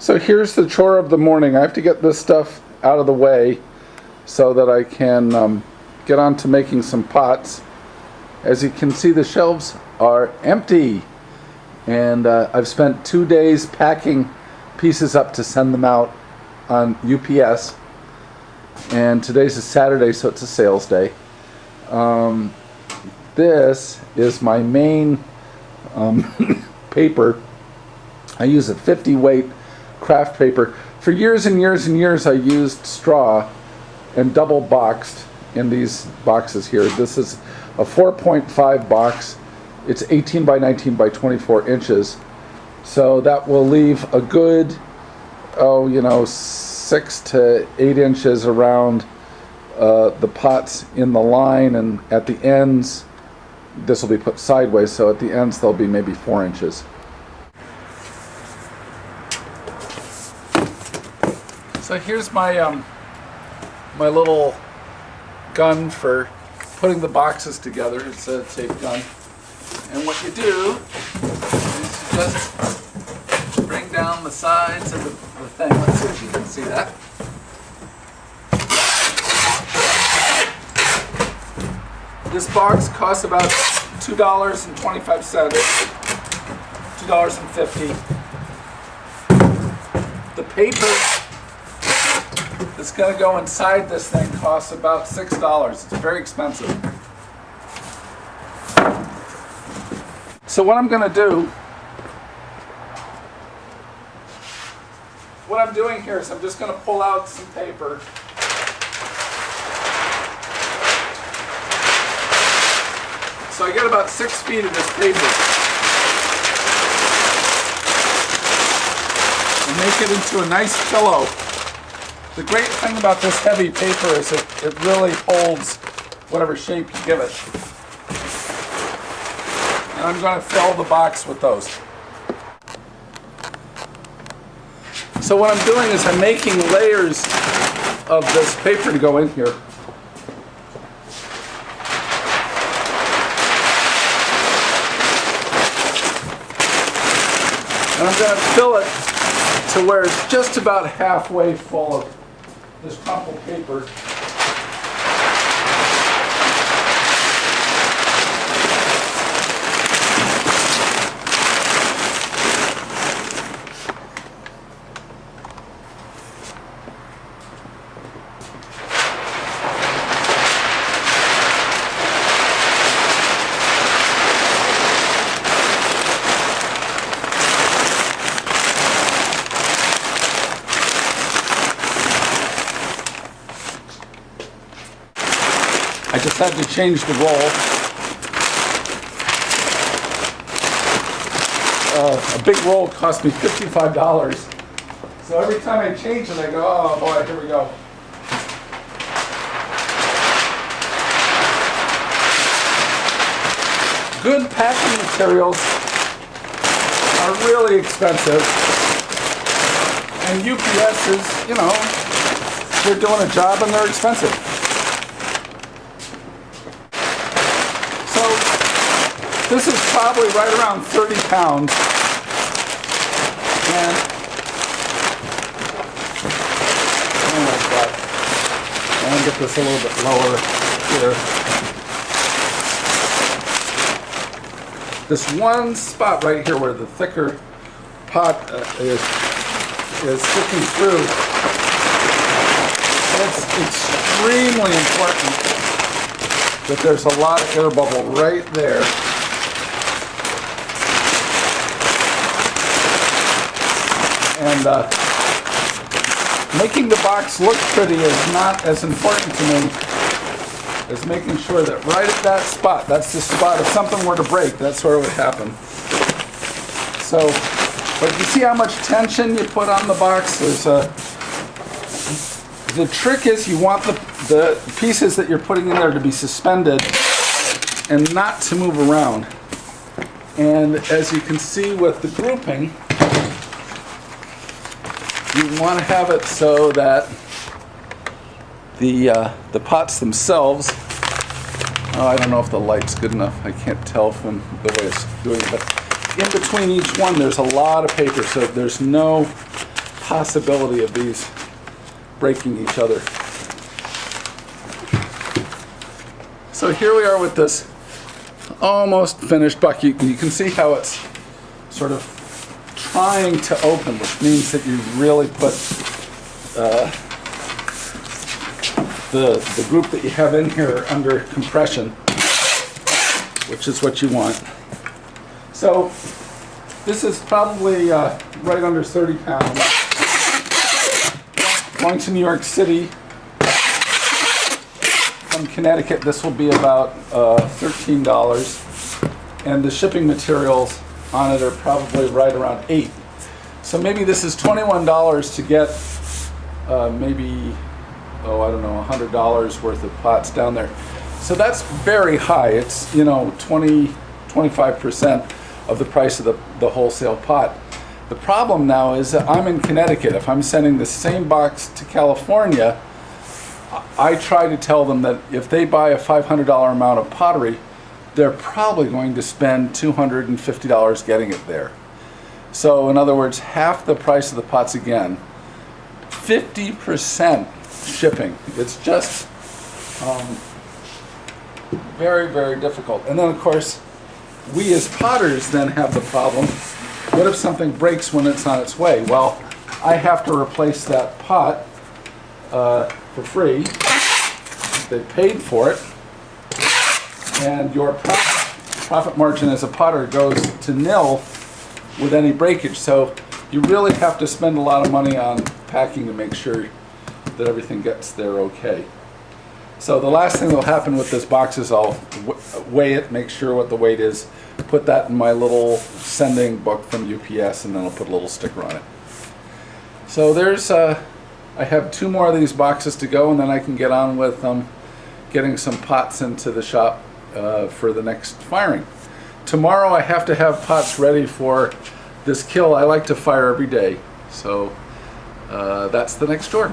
So here's the chore of the morning. I have to get this stuff out of the way so that I can get on to making some pots. As you can see, the shelves are empty, and I've spent 2 days packing pieces up to send them out on UPS, and today's a Saturday, so it's a sales day. This is my main paper. I use a 50 weight craft paper. For years and years and years I used straw and double boxed in these boxes here. This is a 4.5 box. It's 18 by 19 by 24 inches. So that will leave a good, 6 to 8 inches around the pots in the line, and at the ends, this will be put sideways, so at the ends there'll be maybe 4 inches. So here's my my little gun for putting the boxes together. It's a tape gun, and what you do is you just bring down the sides of the thing. Let's see if you can see that. This box costs about $2.25, $2.50. The paper that's going to go inside this thing costs about $6. It's very expensive. So what I'm going to do, what I'm doing here is I'm just going to pull out some paper. So I get about 6 feet of this paper and make it into a nice pillow. The great thing about this heavy paper is it really holds whatever shape you give it. And I'm going to fill the box with those. So what I'm doing is I'm making layers of this paper to go in here. And I'm going to fill it to where it's just about halfway full of this crumpled paper. I just had to change the roll. A big roll cost me $55. So every time I change it, I go, oh boy, here we go. Good packing materials are really expensive. And UPS is, they're doing a job and they're expensive. This is probably right around 30 pounds. And oh my God. I'm going to get this a little bit lower here. This one spot right here where the thicker pot is sticking through. It's extremely important that there's a lot of air bubble right there. And making the box look pretty is not as important to me as making sure that right at that spot, that's the spot, if something were to break, that's where it would happen. So, but you see how much tension you put on the box? The trick is you want the pieces that you're putting in there to be suspended and not to move around. And as you can see with the grouping, you want to have it so that the pots themselves, I don't know if the light's good enough, I can't tell from the way it's doing it, but in between each one there's a lot of paper, so there's no possibility of these breaking each other. So here we are with this almost finished bucket. You can see how it's sort of trying to open, which means that you really put the group that you have in here under compression, which is what you want. So this is probably right under 30 pounds. Going to New York City from Connecticut, this will be about $13, and the shipping materials on it are probably right around $8. So maybe this is $21 to get maybe, I don't know, $100 worth of pots down there. So that's very high. It's, you know, 25% of the price of the wholesale pot. The problem now is that I'm in Connecticut. If I'm sending the same box to California, I try to tell them that if they buy a $500 amount of pottery, they're probably going to spend $250 getting it there. So in other words, half the price of the pots again, 50% shipping. It's just very, very difficult. And then of course, we as potters then have the problem, what if something breaks when it's on its way? Well, I have to replace that pot for free. They paid for it. And your profit margin as a potter goes to nil with any breakage. So you really have to spend a lot of money on packing to make sure that everything gets there okay. So the last thing that will happen with this box is I'll weigh it, make sure what the weight is, put that in my little sending book from UPS, and then I'll put a little sticker on it. So there's, I have 2 more of these boxes to go, and then I can get on with getting some pots into the shop for the next firing. Tomorrow I have to have pots ready for this kiln. I like to fire every day, so that's the next chore.